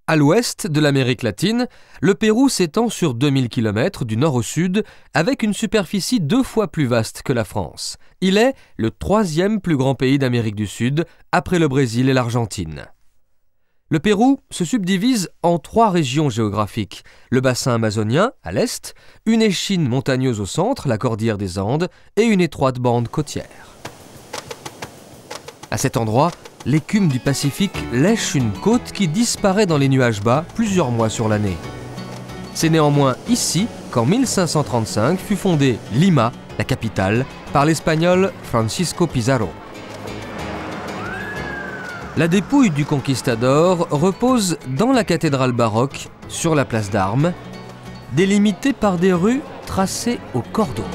À l'ouest de l'Amérique latine, le Pérou s'étend sur 2000 km du nord au sud avec une superficie 2 fois plus vaste que la France. Il est le 3e plus grand pays d'Amérique du Sud, après le Brésil et l'Argentine. Le Pérou se subdivise en 3 régions géographiques. Le bassin amazonien, à l'est, une échine montagneuse au centre, la cordillère des Andes, et une étroite bande côtière. À cet endroit, l'écume du Pacifique lèche une côte qui disparaît dans les nuages bas plusieurs mois sur l'année. C'est néanmoins ici qu'en 1535 fut fondée Lima, la capitale, par l'espagnol Francisco Pizarro. La dépouille du conquistador repose dans la cathédrale baroque, sur la place d'Armes, délimitée par des rues tracées au cordeau.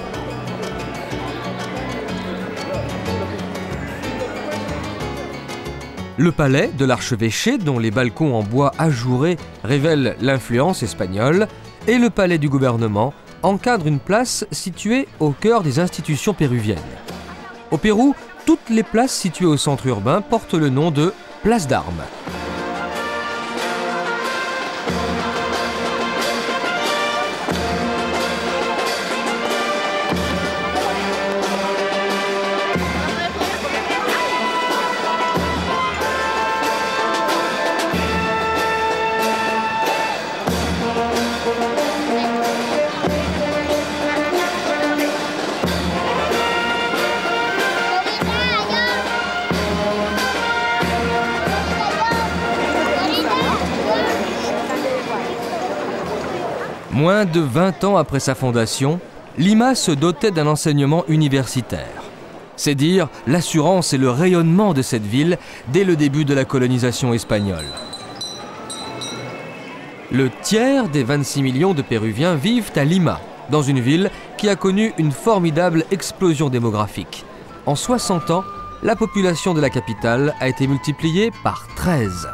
Le palais de l'archevêché, dont les balcons en bois ajouré révèlent l'influence espagnole, et le palais du gouvernement encadrent une place située au cœur des institutions péruviennes. Au Pérou, toutes les places situées au centre urbain portent le nom de place d'Armes. Moins de 20 ans après sa fondation, Lima se dotait d'un enseignement universitaire. C'est dire l'assurance et le rayonnement de cette ville dès le début de la colonisation espagnole. Le tiers des 26 millions de Péruviens vivent à Lima, dans une ville qui a connu une formidable explosion démographique. En 60 ans, la population de la capitale a été multipliée par 13.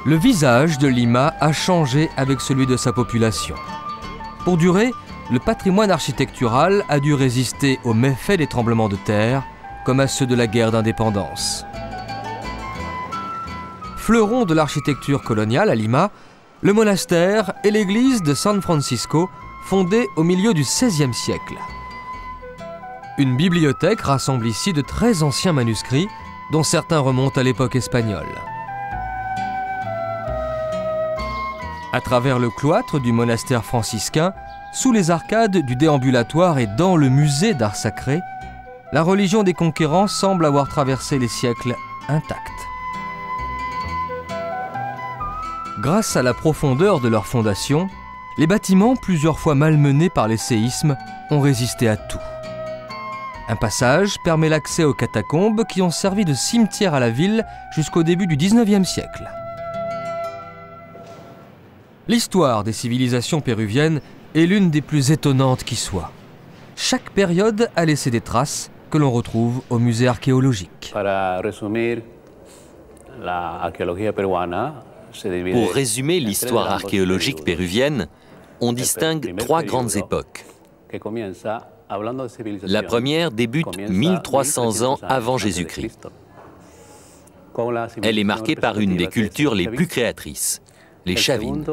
Le visage de Lima a changé avec celui de sa population. Pour durer, le patrimoine architectural a dû résister aux méfaits des tremblements de terre, comme à ceux de la guerre d'indépendance. Fleuron de l'architecture coloniale à Lima, le monastère et l'église de San Francisco, fondée au milieu du XVIe siècle. Une bibliothèque rassemble ici de très anciens manuscrits, dont certains remontent à l'époque espagnole. À travers le cloître du monastère franciscain, sous les arcades du déambulatoire et dans le musée d'art sacré, la religion des conquérants semble avoir traversé les siècles intacte. Grâce à la profondeur de leur fondation, les bâtiments, plusieurs fois malmenés par les séismes, ont résisté à tout. Un passage permet l'accès aux catacombes qui ont servi de cimetière à la ville jusqu'au début du XIXe siècle. L'histoire des civilisations péruviennes est l'une des plus étonnantes qui soit. Chaque période a laissé des traces que l'on retrouve au musée archéologique. Pour résumer l'histoire archéologique péruvienne, on distingue 3 grandes époques. La première débute 1300 ans avant Jésus-Christ. Elle est marquée par une des cultures les plus créatrices, les Chavines.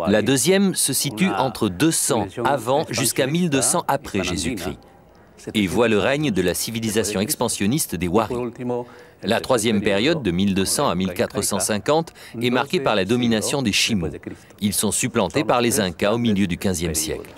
La deuxième se situe entre 200 avant jusqu'à 1200 après Jésus-Christ et voit le règne de la civilisation expansionniste des Wari. La troisième période, de 1200 à 1450, est marquée par la domination des Chimú. Ils sont supplantés par les Incas au milieu du XVe siècle.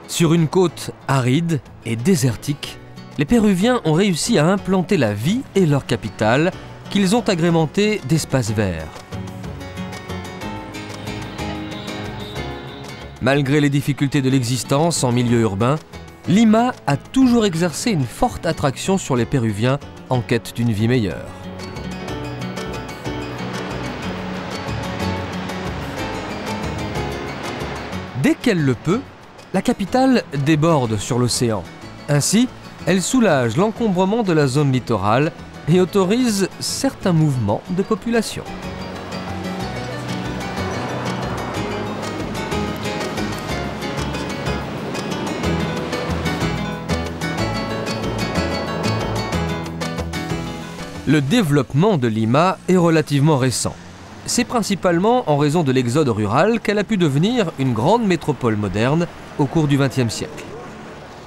Sur une côte aride et désertique, les Péruviens ont réussi à implanter la vie et leur capitale, qu'ils ont agrémentée d'espaces verts. Malgré les difficultés de l'existence en milieu urbain, Lima a toujours exercé une forte attraction sur les Péruviens en quête d'une vie meilleure. Dès qu'elle le peut, la capitale déborde sur l'océan. Ainsi, elle soulage l'encombrement de la zone littorale et autorise certains mouvements de population. Le développement de Lima est relativement récent. C'est principalement en raison de l'exode rural qu'elle a pu devenir une grande métropole moderne au cours du XXe siècle.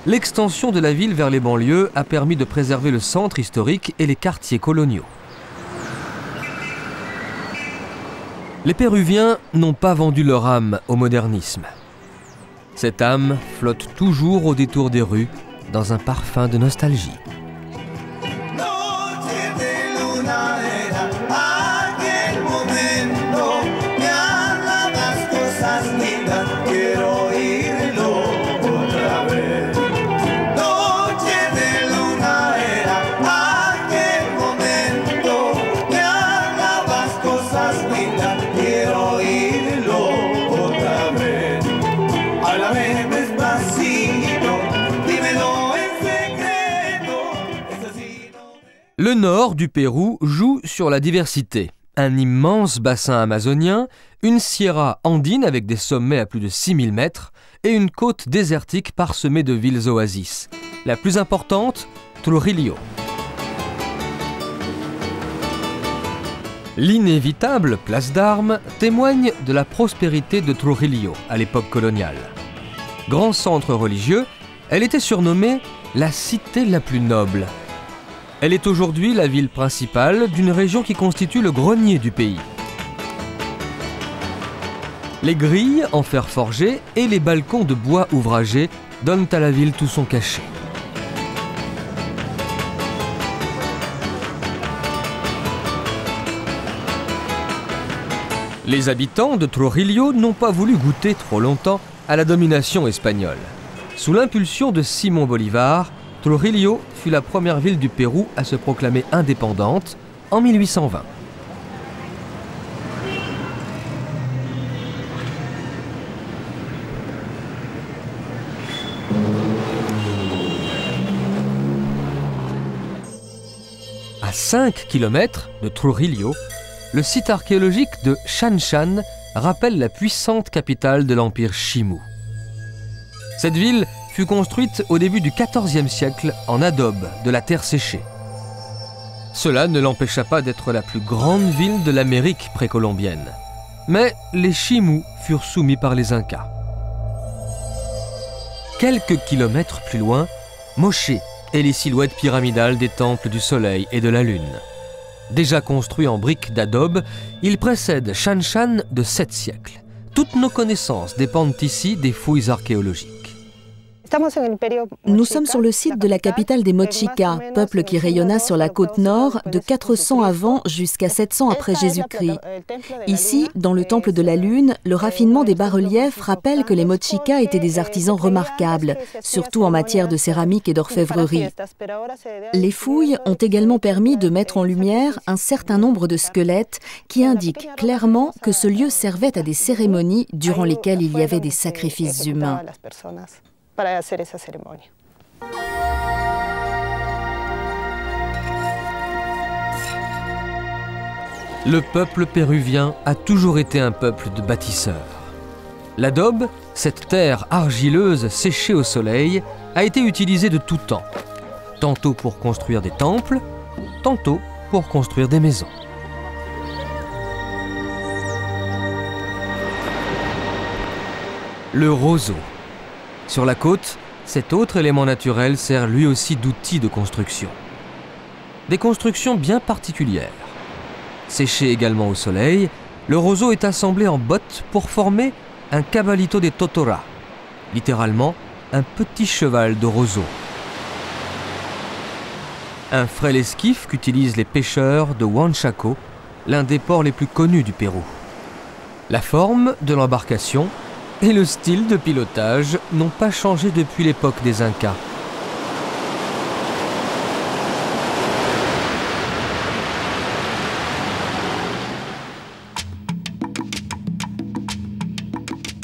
L'extension de la ville vers les banlieues a permis de préserver le centre historique et les quartiers coloniaux. Les Péruviens n'ont pas vendu leur âme au modernisme. Cette âme flotte toujours au détour des rues, dans un parfum de nostalgie. Le nord du Pérou joue sur la diversité. Un immense bassin amazonien, une sierra andine avec des sommets à plus de 6000 mètres et une côte désertique parsemée de villes oasis. La plus importante, Trujillo. L'inévitable place d'Armes témoigne de la prospérité de Trujillo à l'époque coloniale. Grand centre religieux, elle était surnommée la cité la plus noble. Elle est aujourd'hui la ville principale d'une région qui constitue le grenier du pays. Les grilles en fer forgé et les balcons de bois ouvragé donnent à la ville tout son cachet. Les habitants de Trujillo n'ont pas voulu goûter trop longtemps à la domination espagnole. Sous l'impulsion de Simón Bolívar, Trujillo fut la première ville du Pérou à se proclamer indépendante en 1820. À 5 km de Trujillo, le site archéologique de Xanchan rappelle la puissante capitale de l'empire Chimú. Cette ville fut construite au début du XIVe siècle en adobe de la terre séchée. Cela ne l'empêcha pas d'être la plus grande ville de l'Amérique précolombienne. Mais les Chimú furent soumis par les Incas. Quelques kilomètres plus loin, Moché et les silhouettes pyramidales des temples du Soleil et de la Lune. Déjà construits en briques d'adobe, ils précèdent Xanchan de 7 siècles. Toutes nos connaissances dépendent ici des fouilles archéologiques. Nous sommes sur le site de la capitale des Mochicas, peuple qui rayonna sur la côte nord de 400 avant jusqu'à 700 après Jésus-Christ. Ici, dans le temple de la Lune, le raffinement des bas-reliefs rappelle que les Mochicas étaient des artisans remarquables, surtout en matière de céramique et d'orfèvrerie. Les fouilles ont également permis de mettre en lumière un certain nombre de squelettes qui indiquent clairement que ce lieu servait à des cérémonies durant lesquelles il y avait des sacrifices humains. Le peuple péruvien a toujours été un peuple de bâtisseurs. L'adobe, cette terre argileuse séchée au soleil, a été utilisée de tout temps, tantôt pour construire des temples, tantôt pour construire des maisons. Le roseau. Sur la côte, cet autre élément naturel sert lui aussi d'outil de construction. Des constructions bien particulières. Séché également au soleil, le roseau est assemblé en bottes pour former un cabalito de totora, littéralement un petit cheval de roseau. Un frêle esquif qu'utilisent les pêcheurs de Huanchaco, l'un des ports les plus connus du Pérou. La forme de l'embarcation et le style de pilotage n'ont pas changé depuis l'époque des Incas.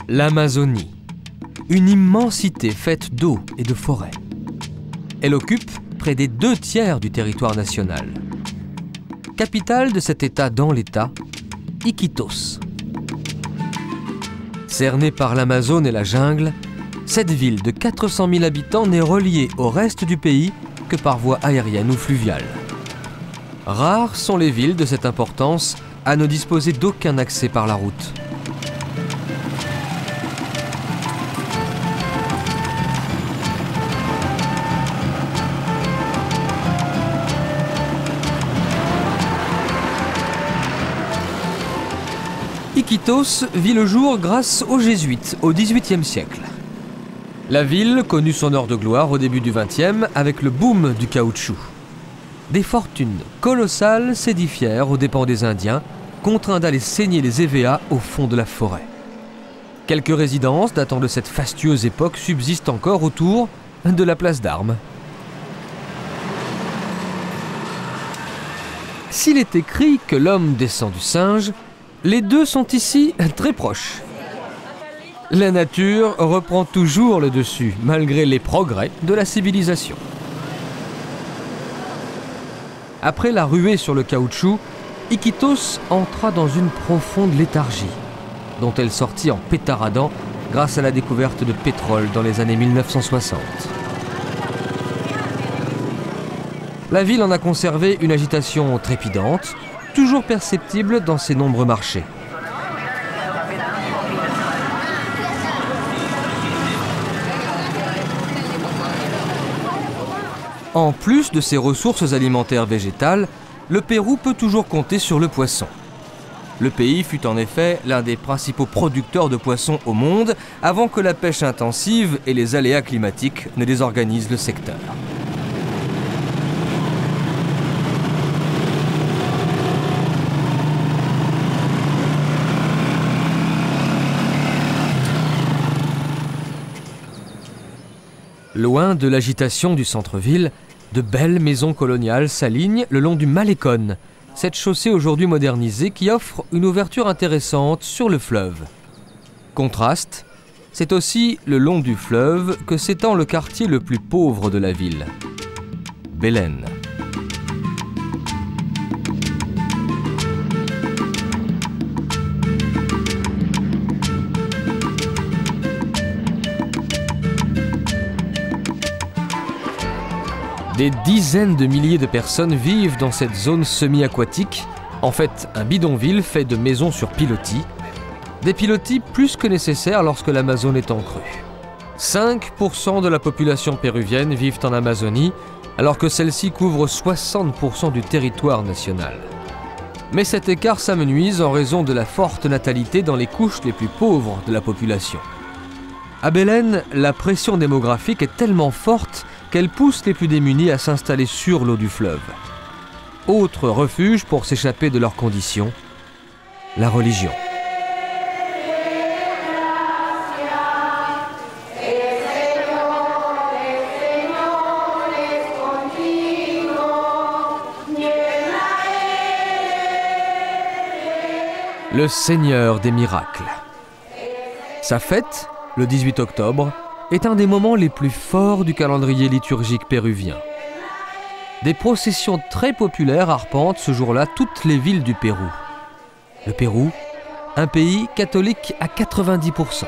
L'Amazonie, une immensité faite d'eau et de forêts. Elle occupe près des 2/3 du territoire national. Capitale de cet État dans l'État, Iquitos. Cernée par l'Amazone et la jungle, cette ville de 400 000 habitants n'est reliée au reste du pays que par voie aérienne ou fluviale. Rares sont les villes de cette importance à ne disposer d'aucun accès par la route. Iquitos vit le jour grâce aux Jésuites au XVIIIe siècle. La ville connut son heure de gloire au début du XXe avec le boom du caoutchouc. Des fortunes colossales s'édifièrent aux dépens des Indiens, contraints d'aller saigner les EVA au fond de la forêt. Quelques résidences datant de cette fastueuse époque subsistent encore autour de la place d'Armes. S'il est écrit que l'homme descend du singe, les deux sont ici très proches. La nature reprend toujours le dessus, malgré les progrès de la civilisation. Après la ruée sur le caoutchouc, Iquitos entra dans une profonde léthargie, dont elle sortit en pétaradant grâce à la découverte de pétrole dans les années 1960. La ville en a conservé une agitation trépidante, toujours perceptible dans ses nombreux marchés. En plus de ses ressources alimentaires végétales, le Pérou peut toujours compter sur le poisson. Le pays fut en effet l'un des principaux producteurs de poissons au monde avant que la pêche intensive et les aléas climatiques ne désorganisent le secteur. Loin de l'agitation du centre-ville, de belles maisons coloniales s'alignent le long du Malecón, cette chaussée aujourd'hui modernisée qui offre une ouverture intéressante sur le fleuve. Contraste, c'est aussi le long du fleuve que s'étend le quartier le plus pauvre de la ville, Belén. Des dizaines de milliers de personnes vivent dans cette zone semi-aquatique, en fait un bidonville fait de maisons sur pilotis, des pilotis plus que nécessaires lorsque l'Amazone est en crue. 5% de la population péruvienne vivent en Amazonie, alors que celle-ci couvre 60% du territoire national. Mais cet écart s'amenuise en raison de la forte natalité dans les couches les plus pauvres de la population. À Belén, la pression démographique est tellement forte qu'elle pousse les plus démunis à s'installer sur l'eau du fleuve. Autre refuge pour s'échapper de leurs conditions, la religion. Le Seigneur des miracles. Sa fête, le 18 octobre, est un des moments les plus forts du calendrier liturgique péruvien. Des processions très populaires arpentent ce jour-là toutes les villes du Pérou. Le Pérou, un pays catholique à 90%.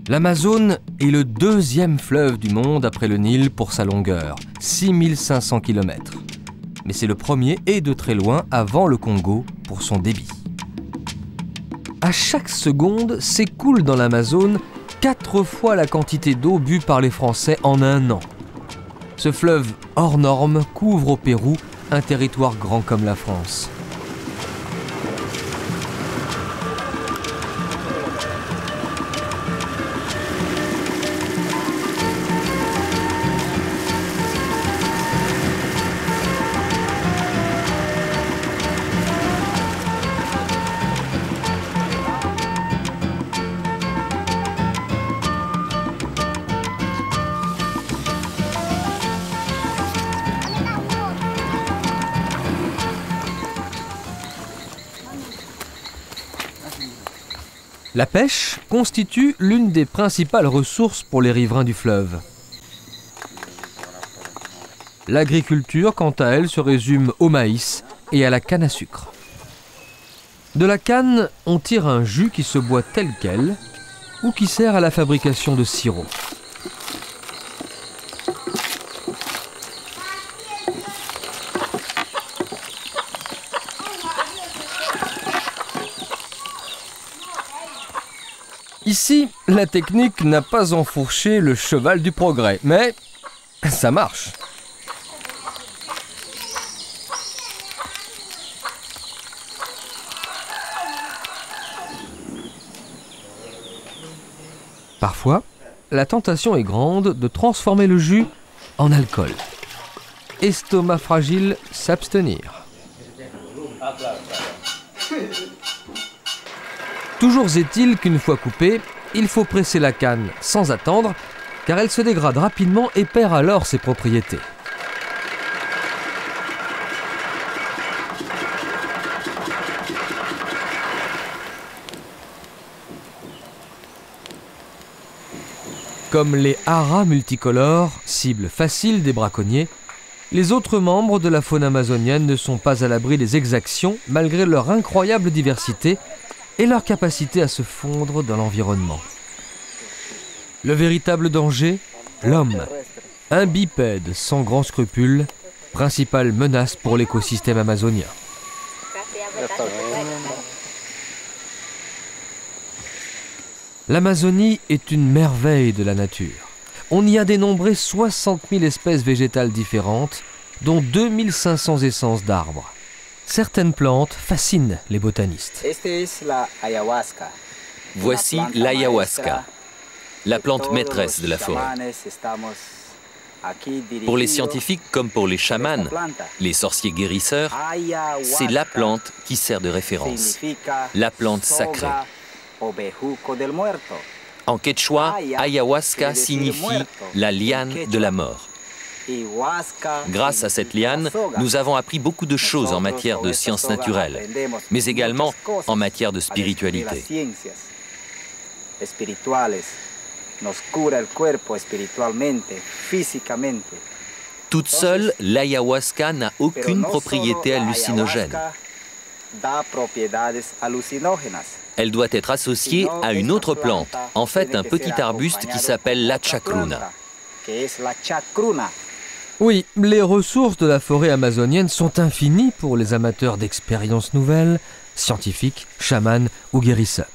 L'Amazone est le deuxième fleuve du monde après le Nil pour sa longueur, 6500 km. Mais c'est le premier et de très loin avant le Congo pour son débit. À chaque seconde s'écoule dans l'Amazone 4 fois la quantité d'eau bue par les Français en un an. Ce fleuve hors norme couvre au Pérou un territoire grand comme la France. La pêche constitue l'une des principales ressources pour les riverains du fleuve. L'agriculture, quant à elle, se résume au maïs et à la canne à sucre. De la canne, on tire un jus qui se boit tel quel ou qui sert à la fabrication de sirop. Ici, la technique n'a pas enfourché le cheval du progrès, mais ça marche. Parfois, la tentation est grande de transformer le jus en alcool. Estomac fragile, s'abstenir. Toujours est-il qu'une fois coupée, il faut presser la canne sans attendre, car elle se dégrade rapidement et perd alors ses propriétés. Comme les haras multicolores, cible facile des braconniers, les autres membres de la faune amazonienne ne sont pas à l'abri des exactions malgré leur incroyable diversité et leur capacité à se fondre dans l'environnement. Le véritable danger, l'homme, un bipède sans grand scrupule, principale menace pour l'écosystème amazonien. L'Amazonie est une merveille de la nature. On y a dénombré 60 000 espèces végétales différentes, dont 2500 essences d'arbres. Certaines plantes fascinent les botanistes. Voici l'ayahuasca, la plante maîtresse de la forêt. Pour les scientifiques comme pour les chamans, les sorciers guérisseurs, c'est la plante qui sert de référence, la plante sacrée. En quechua, ayahuasca signifie la liane de la mort. Grâce à cette liane, nous avons appris beaucoup de choses en matière de sciences naturelles, mais également en matière de spiritualité. Toute seule, l'ayahuasca n'a aucune propriété hallucinogène. Elle doit être associée à une autre plante, en fait un petit arbuste qui s'appelle la chacruna. Oui, les ressources de la forêt amazonienne sont infinies pour les amateurs d'expériences nouvelles, scientifiques, chamans ou guérisseurs.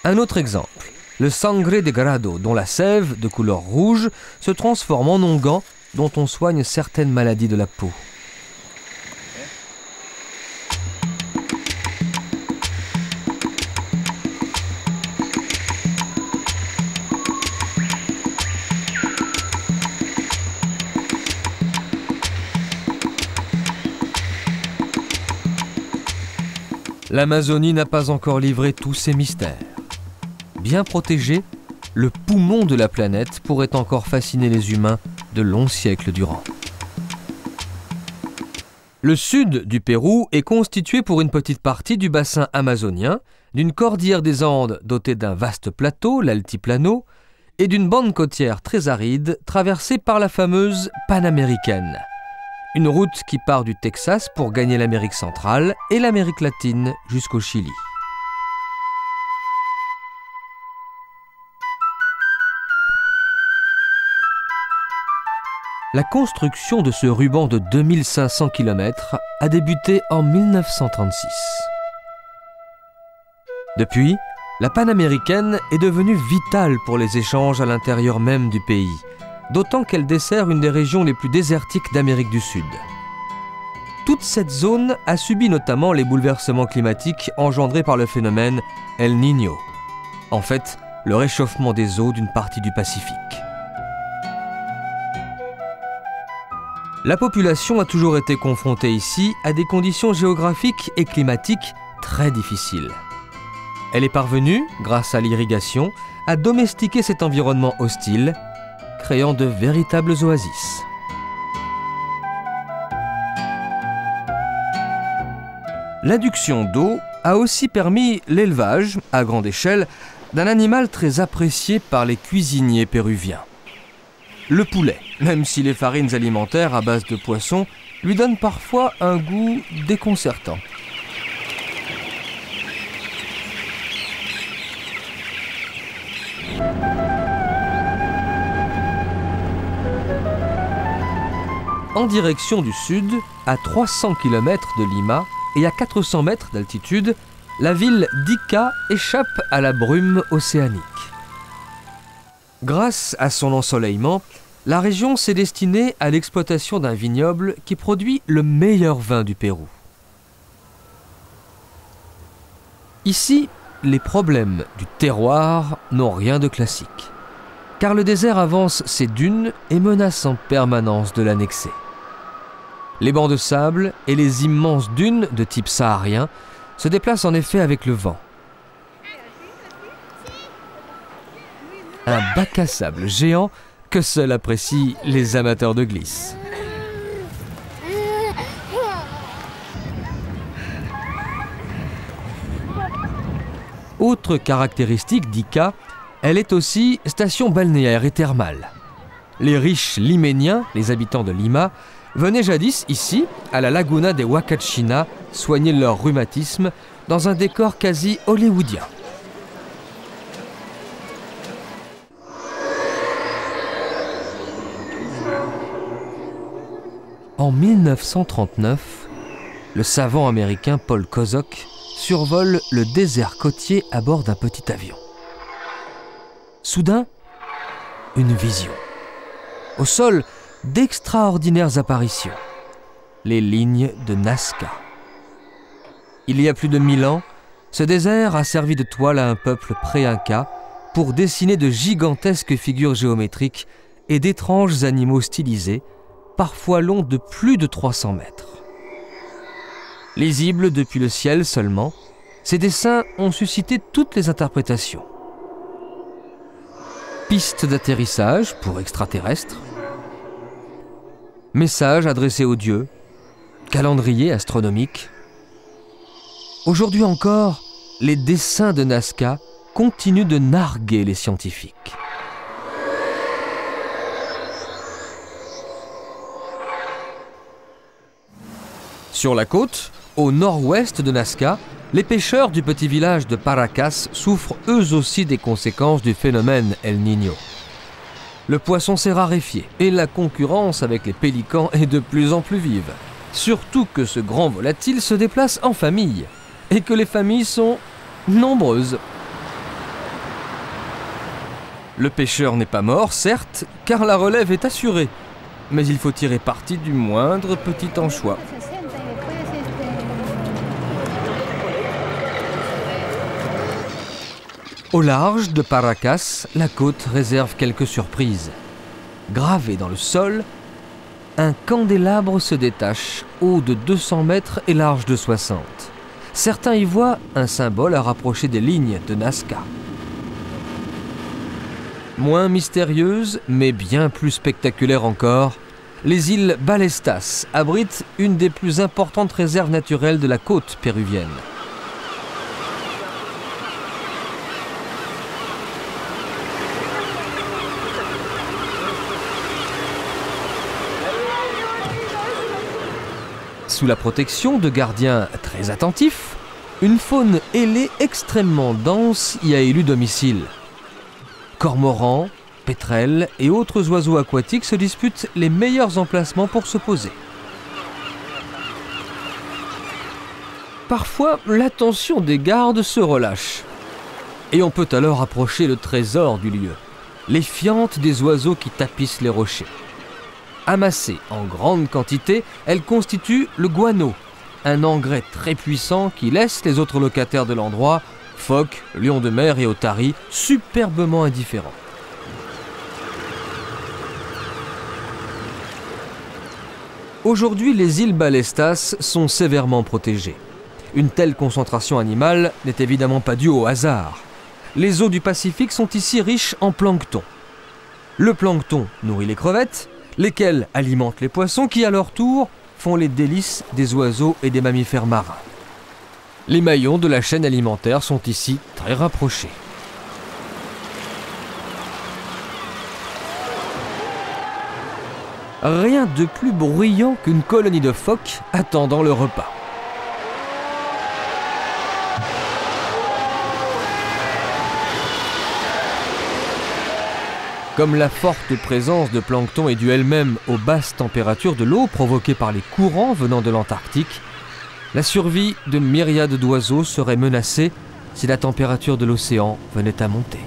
Un autre exemple, le sangre de grado, dont la sève, de couleur rouge, se transforme en onguent dont on soigne certaines maladies de la peau. L'Amazonie n'a pas encore livré tous ses mystères. Bien protégé, le poumon de la planète pourrait encore fasciner les humains de longs siècles durant. Le sud du Pérou est constitué pour une petite partie du bassin amazonien, d'une cordillère des Andes dotée d'un vaste plateau, l'altiplano, et d'une bande côtière très aride traversée par la fameuse Panaméricaine. Une route qui part du Texas pour gagner l'Amérique centrale et l'Amérique latine jusqu'au Chili. La construction de ce ruban de 2500 km a débuté en 1936. Depuis, la Panaméricaine est devenue vitale pour les échanges à l'intérieur même du pays, d'autant qu'elle dessert une des régions les plus désertiques d'Amérique du Sud. Toute cette zone a subi notamment les bouleversements climatiques engendrés par le phénomène El Niño, en fait le réchauffement des eaux d'une partie du Pacifique. La population a toujours été confrontée ici à des conditions géographiques et climatiques très difficiles. Elle est parvenue, grâce à l'irrigation, à domestiquer cet environnement hostile, créant de véritables oasis. L'adduction d'eau a aussi permis l'élevage, à grande échelle, d'un animal très apprécié par les cuisiniers péruviens. Le poulet, même si les farines alimentaires à base de poisson lui donnent parfois un goût déconcertant. En direction du sud, à 300 km de Lima et à 400 mètres d'altitude, la ville d'Ica échappe à la brume océanique. Grâce à son ensoleillement, la région s'est destinée à l'exploitation d'un vignoble qui produit le meilleur vin du Pérou. Ici, les problèmes du terroir n'ont rien de classique, car le désert avance ses dunes et menace en permanence de l'annexer. Les bancs de sable et les immenses dunes de type saharien se déplacent en effet avec le vent. Un bac à sable géant que seuls apprécient les amateurs de glisse. Autre caractéristique d'Ica, elle est aussi station balnéaire et thermale. Les riches liméniens, les habitants de Lima, venaient jadis ici, à la Laguna de Huacachina, soigner leur rhumatisme dans un décor quasi hollywoodien. En 1939, le savant américain Paul Kozok survole le désert côtier à bord d'un petit avion. Soudain, une vision. Au sol, d'extraordinaires apparitions. Les lignes de Nazca. Il y a plus de 1000 ans, ce désert a servi de toile à un peuple pré-inca pour dessiner de gigantesques figures géométriques et d'étranges animaux stylisés, parfois longs de plus de 300 mètres. Lisibles depuis le ciel seulement, ces dessins ont suscité toutes les interprétations. Pistes d'atterrissage pour extraterrestres, messages adressés aux dieux, calendrier astronomique. Aujourd'hui encore, les dessins de Nazca continuent de narguer les scientifiques. Sur la côte, au nord-ouest de Nazca, les pêcheurs du petit village de Paracas souffrent eux aussi des conséquences du phénomène El Niño. Le poisson s'est raréfié et la concurrence avec les pélicans est de plus en plus vive. Surtout que ce grand volatile se déplace en famille et que les familles sont nombreuses. Le pêcheur n'est pas mort, certes, car la relève est assurée, mais il faut tirer parti du moindre petit anchois. Au large de Paracas, la côte réserve quelques surprises. Gravé dans le sol, un candélabre se détache, haut de 200 mètres et large de 60. Certains y voient un symbole à rapprocher des lignes de Nazca. Moins mystérieuse, mais bien plus spectaculaire encore, les îles Ballestas abritent une des plus importantes réserves naturelles de la côte péruvienne. Sous la protection de gardiens très attentifs, une faune ailée extrêmement dense y a élu domicile. Cormorans, pétrels et autres oiseaux aquatiques se disputent les meilleurs emplacements pour se poser. Parfois, l'attention des gardes se relâche. Et on peut alors approcher le trésor du lieu, les fientes des oiseaux qui tapissent les rochers. Amassées en grande quantité, elles constituent le guano, un engrais très puissant qui laisse les autres locataires de l'endroit, phoques, lions de mer et otaries, superbement indifférents. Aujourd'hui, les îles Ballestas sont sévèrement protégées. Une telle concentration animale n'est évidemment pas due au hasard. Les eaux du Pacifique sont ici riches en plancton. Le plancton nourrit les crevettes, lesquels alimentent les poissons qui, à leur tour, font les délices des oiseaux et des mammifères marins. Les maillons de la chaîne alimentaire sont ici très rapprochés. Rien de plus bruyant qu'une colonie de phoques attendant le repas. Comme la forte présence de plancton est due elle-même aux basses températures de l'eau provoquées par les courants venant de l'Antarctique, la survie de myriades d'oiseaux serait menacée si la température de l'océan venait à monter.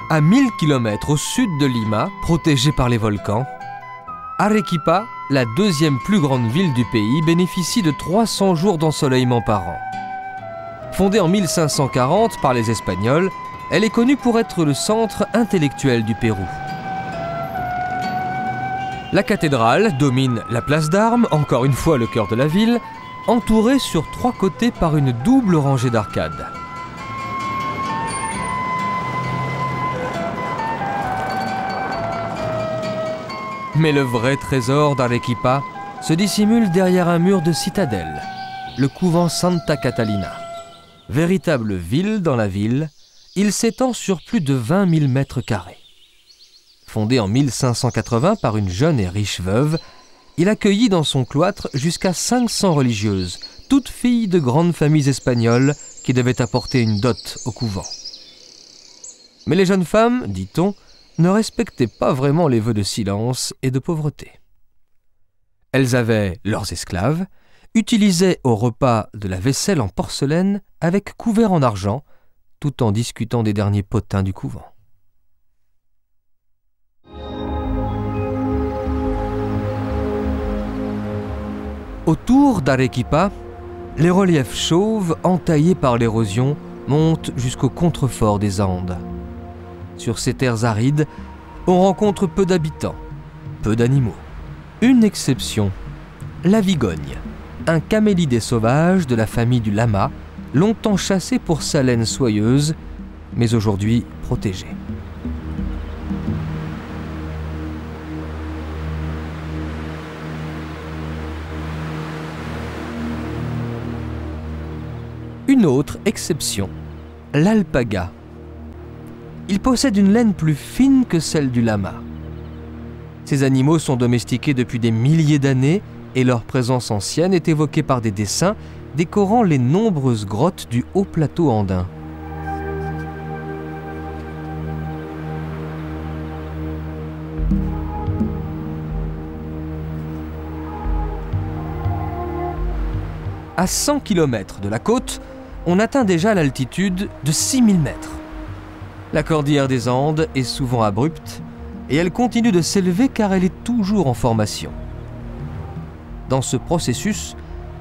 À 1000 km au sud de Lima, protégée par les volcans, Arequipa, la deuxième plus grande ville du pays, bénéficie de 300 jours d'ensoleillement par an. Fondée en 1540 par les Espagnols, elle est connue pour être le centre intellectuel du Pérou. La cathédrale domine la place d'Armes, encore une fois le cœur de la ville, entourée sur 3 côtés par une double rangée d'arcades. Mais le vrai trésor d'Arequipa se dissimule derrière un mur de citadelle, le couvent Santa Catalina. Véritable ville dans la ville, il s'étend sur plus de 20 000 mètres carrés. Fondé en 1580 par une jeune et riche veuve, il accueillit dans son cloître jusqu'à 500 religieuses, toutes filles de grandes familles espagnoles qui devaient apporter une dot au couvent. Mais les jeunes femmes, dit-on, ne respectaient pas vraiment les vœux de silence et de pauvreté. Elles avaient leurs esclaves, utilisaient au repas de la vaisselle en porcelaine avec couvert en argent, tout en discutant des derniers potins du couvent. Autour d'Arequipa, les reliefs chauves, entaillés par l'érosion, montent jusqu'au contrefort des Andes. Sur ces terres arides, on rencontre peu d'habitants, peu d'animaux. Une exception, la vigogne, un camélidé sauvage de la famille du lama, longtemps chassé pour sa laine soyeuse, mais aujourd'hui protégé. Une autre exception, l'alpaga. Il possède une laine plus fine que celle du lama. Ces animaux sont domestiqués depuis des milliers d'années et leur présence ancienne est évoquée par des dessins décorant les nombreuses grottes du haut plateau andin. À 100 km de la côte, on atteint déjà l'altitude de 6000 mètres. La cordillère des Andes est souvent abrupte et elle continue de s'élever car elle est toujours en formation. Dans ce processus,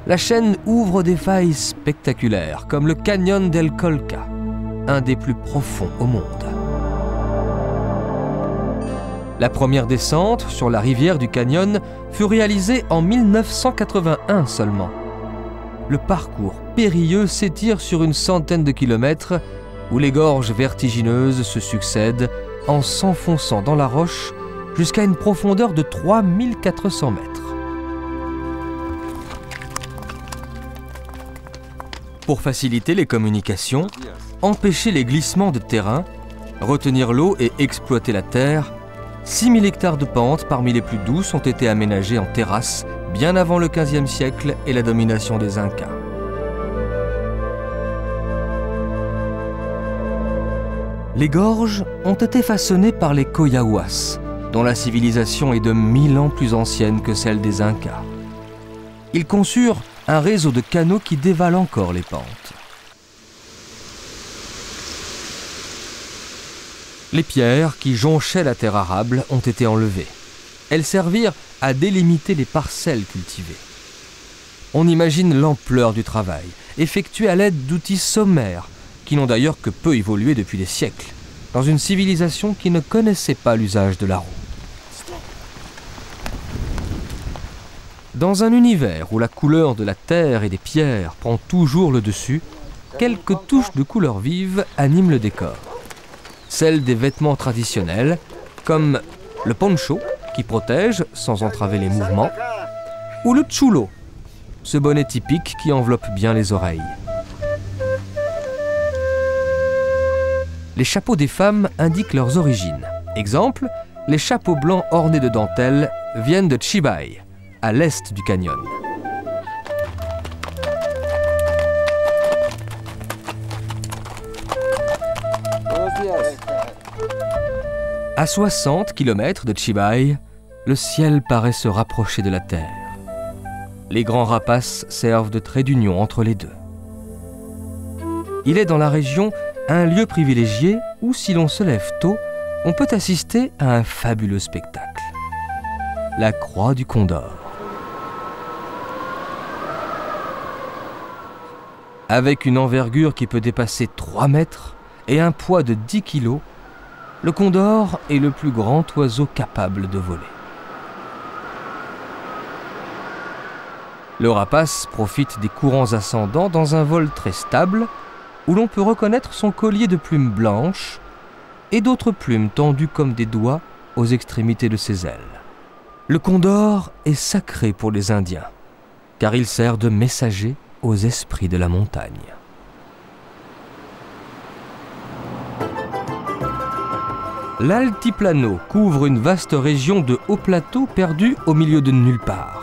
la chaîne ouvre des failles spectaculaires comme le canyon del Colca, un des plus profonds au monde. La première descente sur la rivière du canyon fut réalisée en 1981 seulement. Le parcours périlleux s'étire sur une centaine de kilomètres où les gorges vertigineuses se succèdent en s'enfonçant dans la roche jusqu'à une profondeur de 3400 mètres. Pour faciliter les communications, empêcher les glissements de terrain, retenir l'eau et exploiter la terre, 6000 hectares de pentes parmi les plus douces ont été aménagés en terrasses bien avant le XVe siècle et la domination des Incas. Les gorges ont été façonnées par les Coyahuas, dont la civilisation est de 1000 ans plus ancienne que celle des Incas. Ils conçurent un réseau de canaux qui dévale encore les pentes. Les pierres qui jonchaient la terre arable ont été enlevées. Elles servirent à délimiter les parcelles cultivées. On imagine l'ampleur du travail, effectué à l'aide d'outils sommaires, qui n'ont d'ailleurs que peu évolué depuis des siècles, dans une civilisation qui ne connaissait pas l'usage de la roue. Dans un univers où la couleur de la terre et des pierres prend toujours le dessus, quelques touches de couleurs vives animent le décor. Celles des vêtements traditionnels, comme le poncho, qui protège sans entraver les mouvements, ou le chulo, ce bonnet typique qui enveloppe bien les oreilles. Les chapeaux des femmes indiquent leurs origines. Exemple, les chapeaux blancs ornés de dentelles viennent de Chibay, à l'est du canyon. À 60 km de Chibay, le ciel paraît se rapprocher de la terre. Les grands rapaces servent de trait d'union entre les deux. Il est dans la région un lieu privilégié où, si l'on se lève tôt, on peut assister à un fabuleux spectacle. La Croix du Condor. Avec une envergure qui peut dépasser 3 mètres et un poids de 10 kilos, le condor est le plus grand oiseau capable de voler. Le rapace profite des courants ascendants dans un vol très stable où l'on peut reconnaître son collier de plumes blanches et d'autres plumes tendues comme des doigts aux extrémités de ses ailes. Le condor est sacré pour les Indiens, car il sert de messager aux esprits de la montagne. L'altiplano couvre une vaste région de hauts plateaux perdus au milieu de nulle part.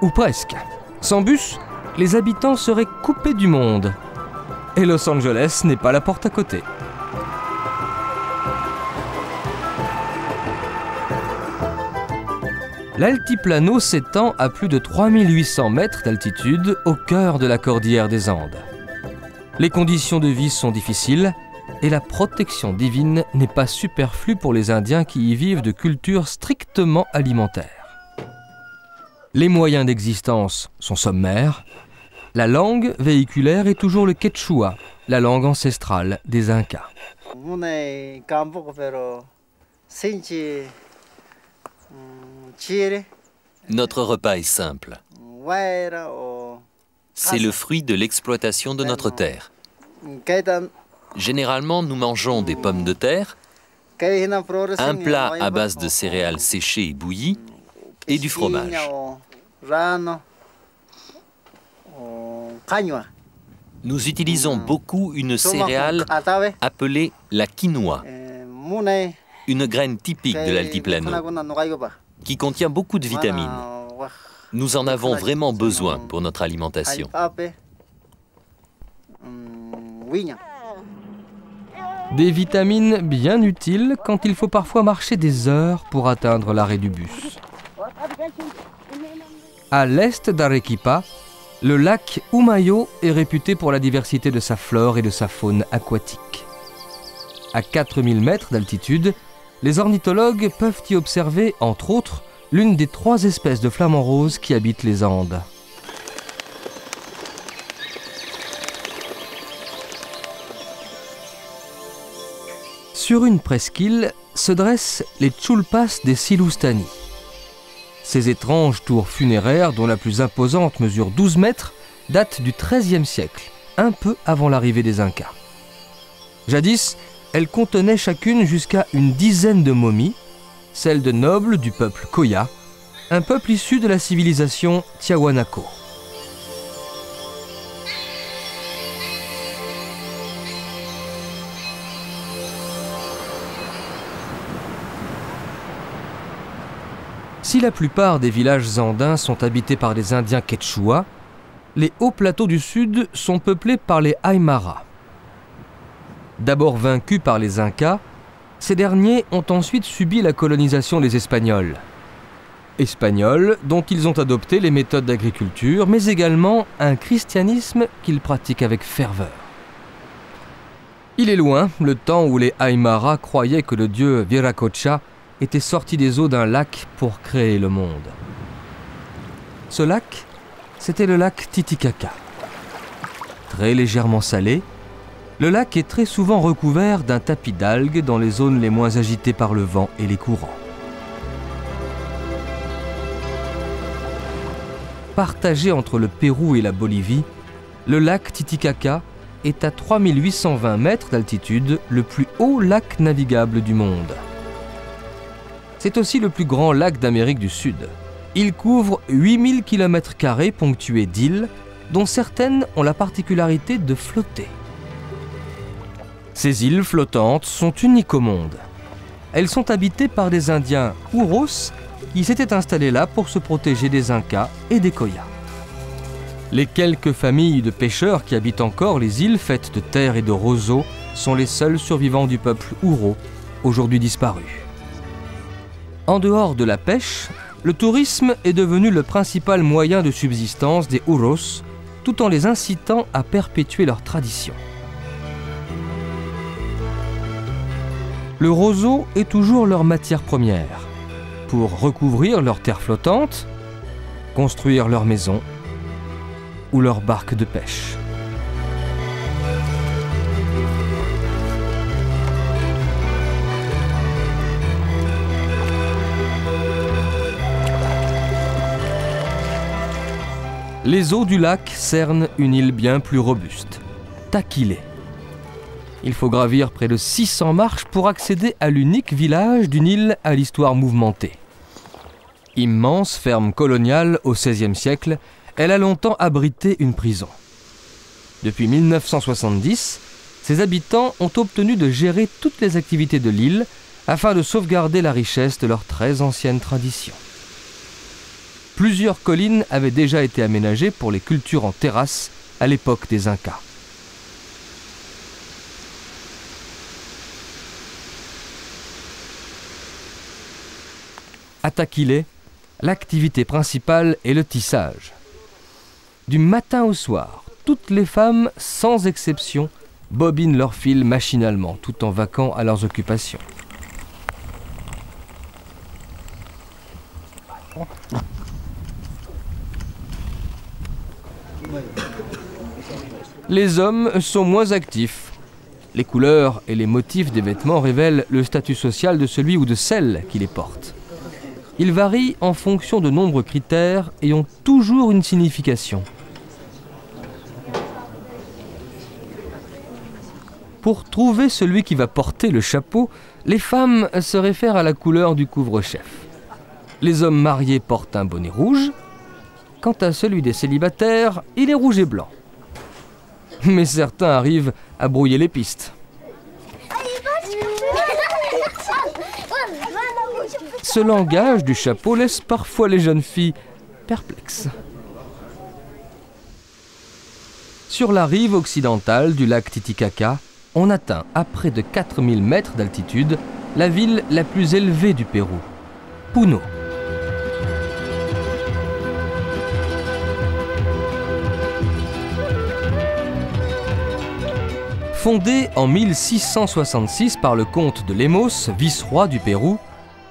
Ou presque. Sans bus, les habitants seraient coupés du monde. Et Los Angeles n'est pas la porte à côté. L'altiplano s'étend à plus de 3800 mètres d'altitude au cœur de la cordillère des Andes. Les conditions de vie sont difficiles et la protection divine n'est pas superflue pour les Indiens qui y vivent de cultures strictement alimentaires. Les moyens d'existence sont sommaires. La langue véhiculaire est toujours le quechua, la langue ancestrale des Incas. Notre repas est simple. C'est le fruit de l'exploitation de notre terre. Généralement, nous mangeons des pommes de terre, un plat à base de céréales séchées et bouillies et du fromage. Nous utilisons beaucoup une céréale appelée la quinoa, une graine typique de l'altiplano, qui contient beaucoup de vitamines. Nous en avons vraiment besoin pour notre alimentation. Des vitamines bien utiles quand il faut parfois marcher des heures pour atteindre l'arrêt du bus. À l'est d'Arequipa, le lac Humayo est réputé pour la diversité de sa flore et de sa faune aquatique. À 4000 mètres d'altitude, les ornithologues peuvent y observer, entre autres, l'une des 3 espèces de flamants roses qui habitent les Andes. Sur une presqu'île se dressent les Chulpas des Silustani. Ces étranges tours funéraires, dont la plus imposante mesure 12 mètres, datent du XIIIe siècle, un peu avant l'arrivée des Incas. Jadis, elles contenaient chacune jusqu'à une dizaine de momies, celles de nobles du peuple Coya, un peuple issu de la civilisation Tiahuanaco. Si la plupart des villages andins sont habités par des Indiens quechua, les hauts plateaux du sud sont peuplés par les Aymara. D'abord vaincus par les Incas, ces derniers ont ensuite subi la colonisation des Espagnols. Espagnols dont ils ont adopté les méthodes d'agriculture, mais également un christianisme qu'ils pratiquent avec ferveur. Il est loin le temps où les Aymara croyaient que le dieu Viracocha était sorti des eaux d'un lac pour créer le monde. Ce lac, c'était le lac Titicaca. Très légèrement salé, le lac est très souvent recouvert d'un tapis d'algues dans les zones les moins agitées par le vent et les courants. Partagé entre le Pérou et la Bolivie, le lac Titicaca est à 3820 mètres d'altitude le plus haut lac navigable du monde. C'est aussi le plus grand lac d'Amérique du Sud. Il couvre 8000 km² ponctués d'îles, dont certaines ont la particularité de flotter. Ces îles flottantes sont uniques au monde. Elles sont habitées par des Indiens Huros qui s'étaient installés là pour se protéger des Incas et des Coya. Les quelques familles de pêcheurs qui habitent encore les îles faites de terre et de roseaux sont les seuls survivants du peuple Huro, aujourd'hui disparu. En dehors de la pêche, le tourisme est devenu le principal moyen de subsistance des Huros, tout en les incitant à perpétuer leurs traditions. Le roseau est toujours leur matière première, pour recouvrir leurs terres flottantes, construire leurs maisons ou leurs barques de pêche. Les eaux du lac cernent une île bien plus robuste, Takilé. Il faut gravir près de 600 marches pour accéder à l'unique village d'une île à l'histoire mouvementée. Immense ferme coloniale au XVIe siècle, elle a longtemps abrité une prison. Depuis 1970, ses habitants ont obtenu de gérer toutes les activités de l'île afin de sauvegarder la richesse de leur très ancienne tradition. Plusieurs collines avaient déjà été aménagées pour les cultures en terrasse à l'époque des Incas. À Takilé, l'activité principale est le tissage. Du matin au soir, toutes les femmes, sans exception, bobinent leurs fils machinalement, tout en vaquant à leurs occupations. Les hommes sont moins actifs. Les couleurs et les motifs des vêtements révèlent le statut social de celui ou de celle qui les porte. Ils varient en fonction de nombreux critères et ont toujours une signification. Pour trouver celui qui va porter le chapeau, les femmes se réfèrent à la couleur du couvre-chef. Les hommes mariés portent un bonnet rouge. Quant à celui des célibataires, il est rouge et blanc. Mais certains arrivent à brouiller les pistes. Ce langage du chapeau laisse parfois les jeunes filles perplexes. Sur la rive occidentale du lac Titicaca, on atteint à près de 4000 mètres d'altitude la ville la plus élevée du Pérou, Puno. Fondée en 1666 par le comte de Lemos, vice-roi du Pérou,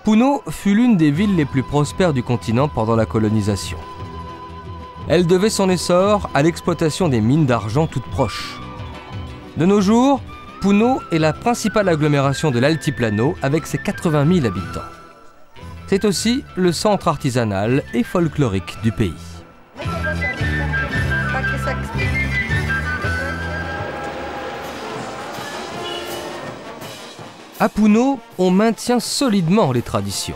Puno fut l'une des villes les plus prospères du continent pendant la colonisation. Elle devait son essor à l'exploitation des mines d'argent toutes proches. De nos jours, Puno est la principale agglomération de l'Altiplano avec ses 80 000 habitants. C'est aussi le centre artisanal et folklorique du pays. À Puno, on maintient solidement les traditions.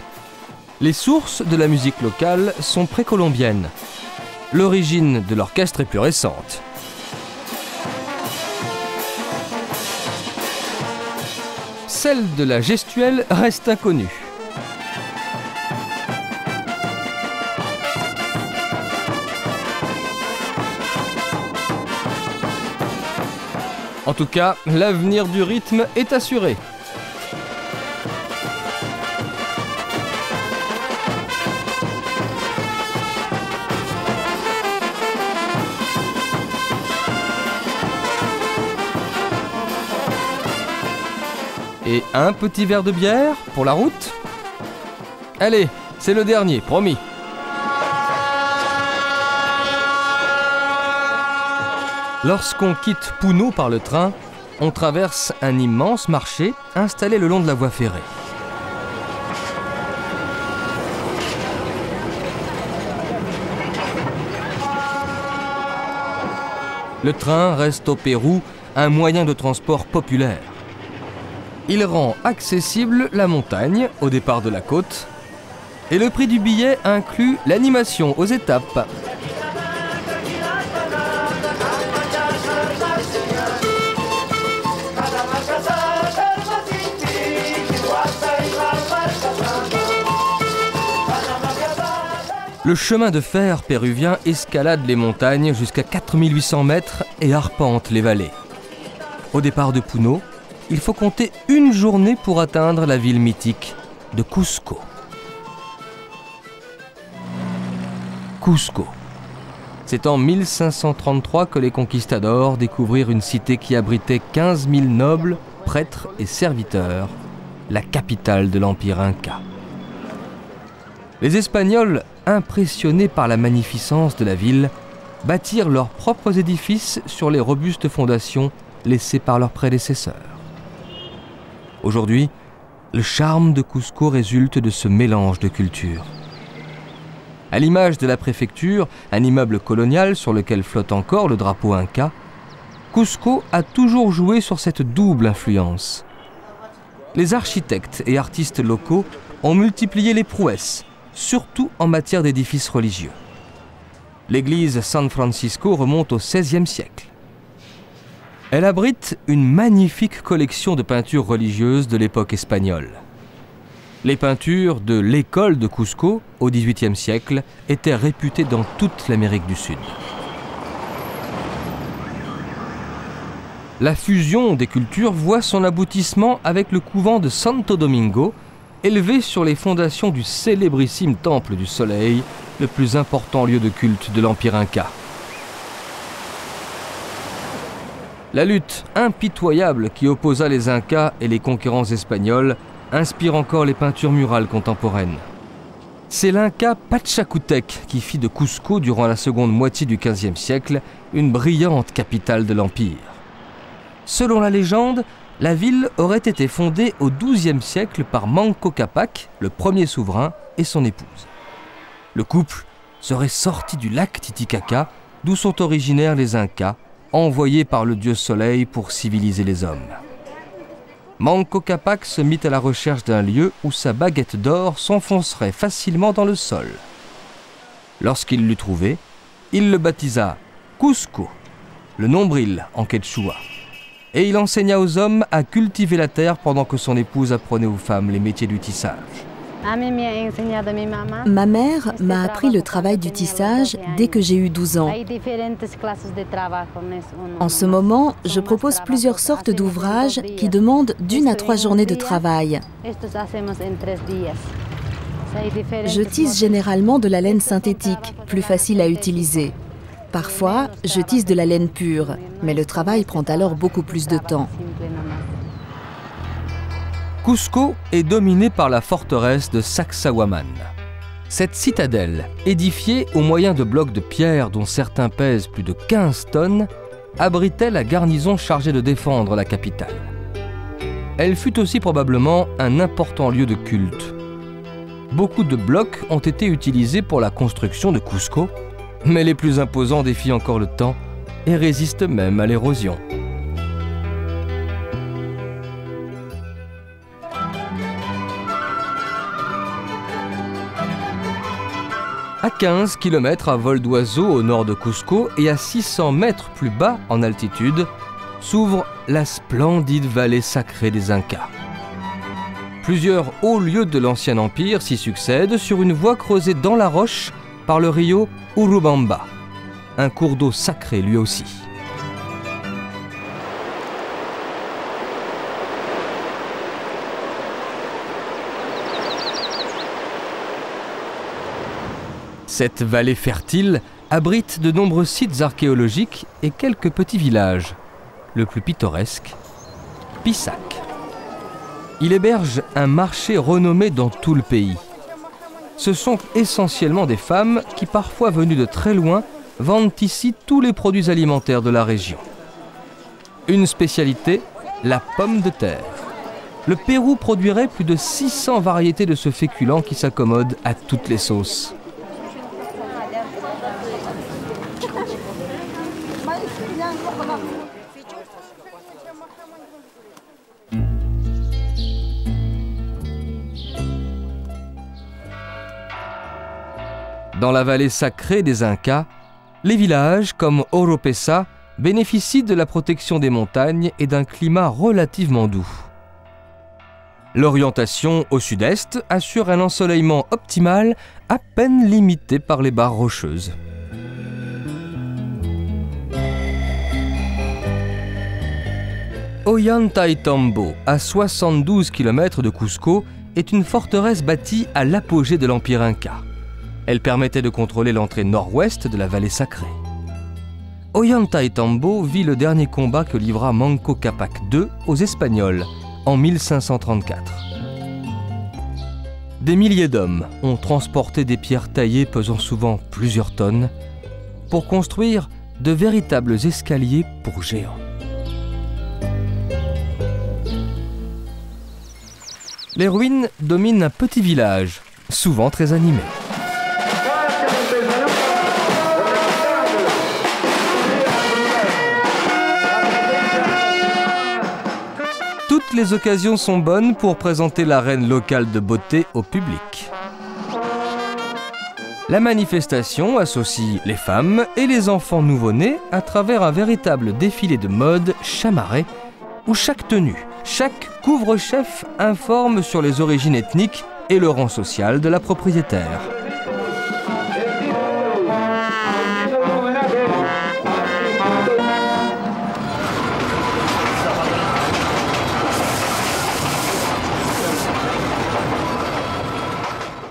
Les sources de la musique locale sont précolombiennes. L'origine de l'orchestre est plus récente. Celle de la gestuelle reste inconnue. En tout cas, l'avenir du rythme est assuré. Et un petit verre de bière pour la route? Allez, c'est le dernier, promis. Lorsqu'on quitte Puno par le train, on traverse un immense marché installé le long de la voie ferrée. Le train reste au Pérou un moyen de transport populaire. Il rend accessible la montagne au départ de la côte et le prix du billet inclut l'animation aux étapes. Le chemin de fer péruvien escalade les montagnes jusqu'à 4800 mètres et arpente les vallées. Au départ de Puno, il faut compter une journée pour atteindre la ville mythique de Cusco. Cusco. C'est en 1533 que les conquistadors découvrirent une cité qui abritait 15 000 nobles, prêtres et serviteurs, la capitale de l'Empire Inca. Les Espagnols, impressionnés par la magnificence de la ville, bâtirent leurs propres édifices sur les robustes fondations laissées par leurs prédécesseurs. Aujourd'hui, le charme de Cusco résulte de ce mélange de cultures. À l'image de la préfecture, un immeuble colonial sur lequel flotte encore le drapeau inca, Cusco a toujours joué sur cette double influence. Les architectes et artistes locaux ont multiplié les prouesses, surtout en matière d'édifices religieux. L'église San Francisco remonte au XVIe siècle. Elle abrite une magnifique collection de peintures religieuses de l'époque espagnole. Les peintures de l'école de Cusco, au XVIIIe siècle, étaient réputées dans toute l'Amérique du Sud. La fusion des cultures voit son aboutissement avec le couvent de Santo Domingo, élevé sur les fondations du célébrissime Temple du Soleil, le plus important lieu de culte de l'Empire Inca. La lutte impitoyable qui opposa les Incas et les conquérants espagnols inspire encore les peintures murales contemporaines. C'est l'Inca Pachacútec qui fit de Cusco, durant la seconde moitié du XVe siècle, une brillante capitale de l'Empire. Selon la légende, la ville aurait été fondée au XIIe siècle par Manco Cápac, le premier souverain, et son épouse. Le couple serait sorti du lac Titicaca, d'où sont originaires les Incas, envoyés par le dieu Soleil pour civiliser les hommes. Manco Cápac se mit à la recherche d'un lieu où sa baguette d'or s'enfoncerait facilement dans le sol. Lorsqu'il l'eut trouvé, il le baptisa Cusco, le nombril en quechua, et il enseigna aux hommes à cultiver la terre pendant que son épouse apprenait aux femmes les métiers du tissage. Ma mère m'a appris le travail du tissage dès que j'ai eu 12 ans. En ce moment, je propose plusieurs sortes d'ouvrages qui demandent d'1 à 3 journées de travail. Je tisse généralement de la laine synthétique, plus facile à utiliser. Parfois, je tisse de la laine pure, mais le travail prend alors beaucoup plus de temps. Cusco est dominée par la forteresse de Sacsayhuamán. Cette citadelle, édifiée au moyen de blocs de pierre dont certains pèsent plus de 15 tonnes, abritait la garnison chargée de défendre la capitale. Elle fut aussi probablement un important lieu de culte. Beaucoup de blocs ont été utilisés pour la construction de Cusco, mais les plus imposants défient encore le temps et résistent même à l'érosion. À 15 km à vol d'oiseau au nord de Cusco et à 600 mètres plus bas en altitude, s'ouvre la splendide vallée sacrée des Incas. Plusieurs hauts lieux de l'ancien empire s'y succèdent sur une voie creusée dans la roche par le rio Urubamba, un cours d'eau sacré lui aussi. Cette vallée fertile abrite de nombreux sites archéologiques et quelques petits villages. Le plus pittoresque, Pisac. Il héberge un marché renommé dans tout le pays. Ce sont essentiellement des femmes qui, parfois venues de très loin, vendent ici tous les produits alimentaires de la région. Une spécialité, la pomme de terre. Le Pérou produirait plus de 600 variétés de ce féculent qui s'accommode à toutes les sauces. Dans la vallée sacrée des Incas, les villages comme Oropesa bénéficient de la protection des montagnes et d'un climat relativement doux. L'orientation au sud-est assure un ensoleillement optimal, à peine limité par les barres rocheuses. Ollantaytambo, à 72 km de Cusco, est une forteresse bâtie à l'apogée de l'Empire Inca. Elle permettait de contrôler l'entrée nord-ouest de la vallée sacrée. Ollantaytambo vit le dernier combat que livra Manco Cápac II aux Espagnols en 1534. Des milliers d'hommes ont transporté des pierres taillées pesant souvent plusieurs tonnes pour construire de véritables escaliers pour géants. Les ruines dominent un petit village, souvent très animé. Toutes les occasions sont bonnes pour présenter la reine locale de beauté au public. La manifestation associe les femmes et les enfants nouveau-nés à travers un véritable défilé de mode chamarré où chaque tenue, chaque couvre-chef informe sur les origines ethniques et le rang social de la propriétaire.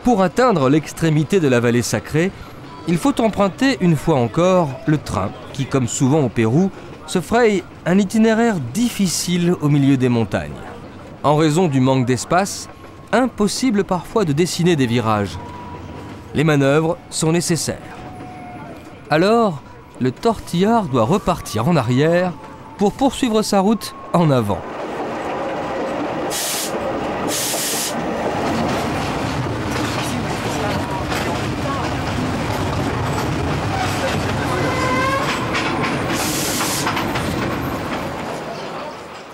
Pour atteindre l'extrémité de la vallée sacrée, il faut emprunter une fois encore le train qui, comme souvent au Pérou, se fraye un itinéraire difficile au milieu des montagnes. En raison du manque d'espace, impossible parfois de dessiner des virages. Les manœuvres sont nécessaires. Alors, le tortillard doit repartir en arrière pour poursuivre sa route en avant.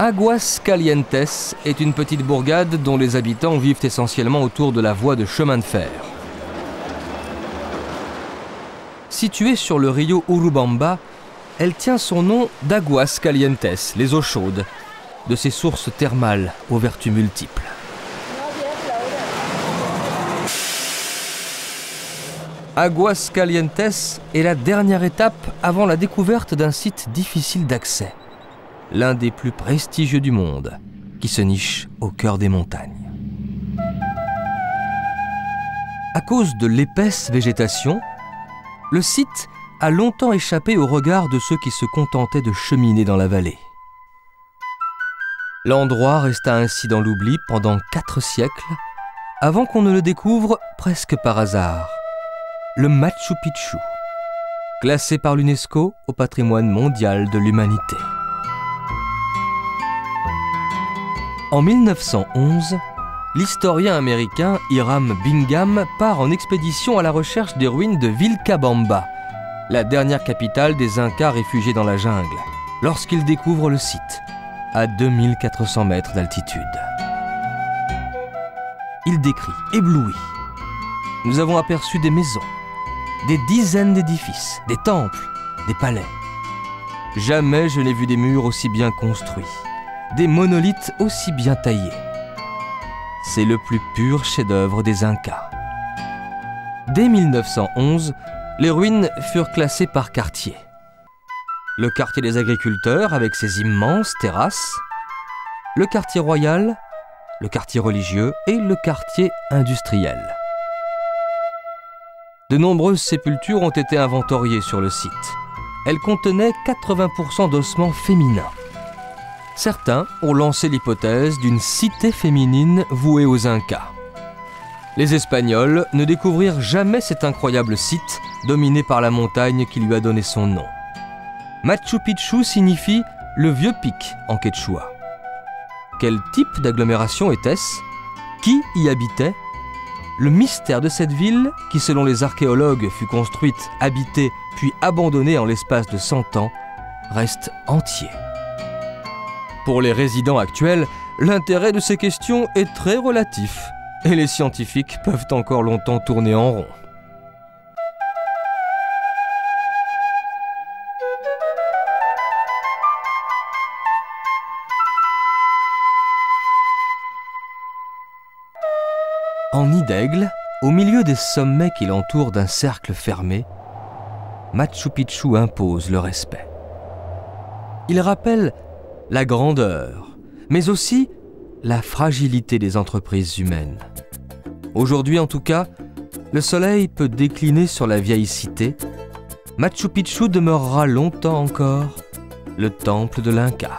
Aguascalientes est une petite bourgade dont les habitants vivent essentiellement autour de la voie de chemin de fer. Située sur le rio Urubamba, elle tient son nom d'Aguascalientes, les eaux chaudes, de ces sources thermales aux vertus multiples. Aguascalientes est la dernière étape avant la découverte d'un site difficile d'accès, l'un des plus prestigieux du monde, qui se niche au cœur des montagnes. À cause de l'épaisse végétation, le site a longtemps échappé au regard de ceux qui se contentaient de cheminer dans la vallée. L'endroit resta ainsi dans l'oubli pendant 4 siècles, avant qu'on ne le découvre presque par hasard, le Machu Picchu, classé par l'UNESCO au patrimoine mondial de l'humanité. En 1911, l'historien américain Hiram Bingham part en expédition à la recherche des ruines de Vilcabamba, la dernière capitale des Incas réfugiés dans la jungle, lorsqu'il découvre le site, à 2400 mètres d'altitude. Il décrit, ébloui. Nous avons aperçu des maisons, des dizaines d'édifices, des temples, des palais. Jamais je n'ai vu des murs aussi bien construits, des monolithes aussi bien taillés. C'est le plus pur chef-d'œuvre des Incas. Dès 1911, les ruines furent classées par quartier. Le quartier des agriculteurs avec ses immenses terrasses, le quartier royal, le quartier religieux et le quartier industriel. De nombreuses sépultures ont été inventoriées sur le site. Elles contenaient 80% d'ossements féminins. Certains ont lancé l'hypothèse d'une cité féminine vouée aux Incas. Les Espagnols ne découvrirent jamais cet incroyable site dominé par la montagne qui lui a donné son nom. Machu Picchu signifie « le vieux pic » en quechua. Quel type d'agglomération était-ce? Qui y habitait? Le mystère de cette ville, qui selon les archéologues fut construite, habitée, puis abandonnée en l'espace de 100 ans, reste entier. Pour les résidents actuels, l'intérêt de ces questions est très relatif, et les scientifiques peuvent encore longtemps tourner en rond. d'aigle, au milieu des sommets qui l'entourent d'un cercle fermé, Machu Picchu impose le respect. Il rappelle la grandeur, mais aussi la fragilité des entreprises humaines. Aujourd'hui en tout cas, le soleil peut décliner sur la vieille cité. Machu Picchu demeurera longtemps encore le temple de l'Inca.